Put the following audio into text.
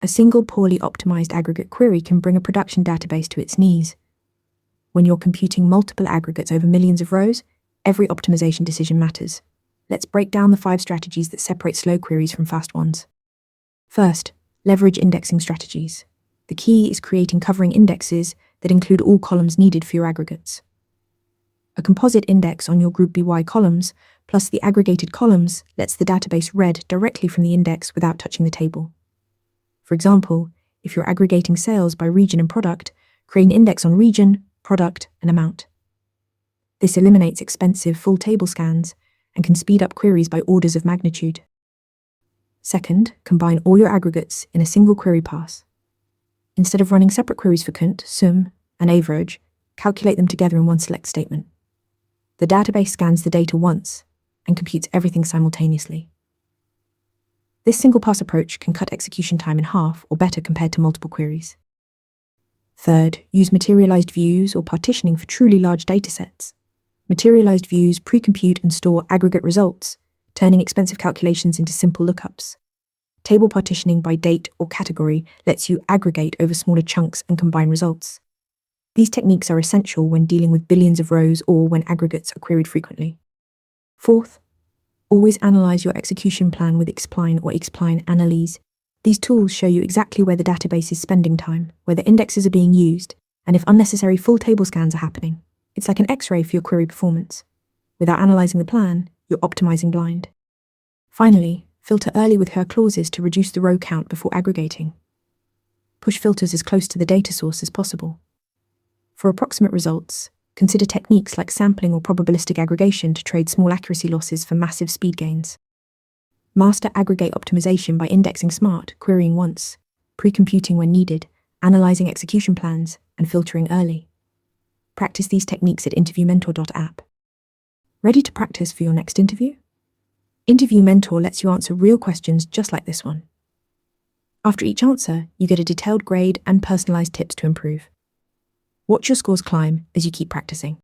A single poorly optimized aggregate query can bring a production database to its knees. When you're computing multiple aggregates over millions of rows, every optimization decision matters. Let's break down the 5 strategies that separate slow queries from fast ones. First, leverage indexing strategies. The key is creating covering indexes that include all columns needed for your aggregates. A composite index on your Group BY columns plus the aggregated columns lets the database read directly from the index without touching the table. For example, if you're aggregating sales by region and product, create an index on region, product, and amount. This eliminates expensive full table scans and can speed up queries by orders of magnitude. Second, combine all your aggregates in a single query pass. Instead of running separate queries for count, sum, and average, calculate them together in one select statement. The database scans the data once and computes everything simultaneously. This single pass approach can cut execution time in half or better compared to multiple queries. Third, use materialized views or partitioning for truly large datasets. Materialized views pre-compute and store aggregate results, turning expensive calculations into simple lookups. Table partitioning by date or category lets you aggregate over smaller chunks and combine results. These techniques are essential when dealing with billions of rows or when aggregates are queried frequently. Fourth, always analyze your execution plan with Xpline or Xpline Analyze. These tools show you exactly where the database is spending time, where the indexes are being used, and if unnecessary full table scans are happening. It's like an X-ray for your query performance. Without analyzing the plan, you're optimizing blind. Finally, filter early with her clauses to reduce the row count before aggregating. Push filters as close to the data source as possible. For approximate results, consider techniques like sampling or probabilistic aggregation to trade small accuracy losses for massive speed gains. Master aggregate optimization by indexing smart, querying once, pre-computing when needed, analyzing execution plans, and filtering early. Practice these techniques at interviewmentor.app. Ready to practice for your next interview? Interview Mentor lets you answer real questions just like this one. After each answer, you get a detailed grade and personalized tips to improve. Watch your scores climb as you keep practicing.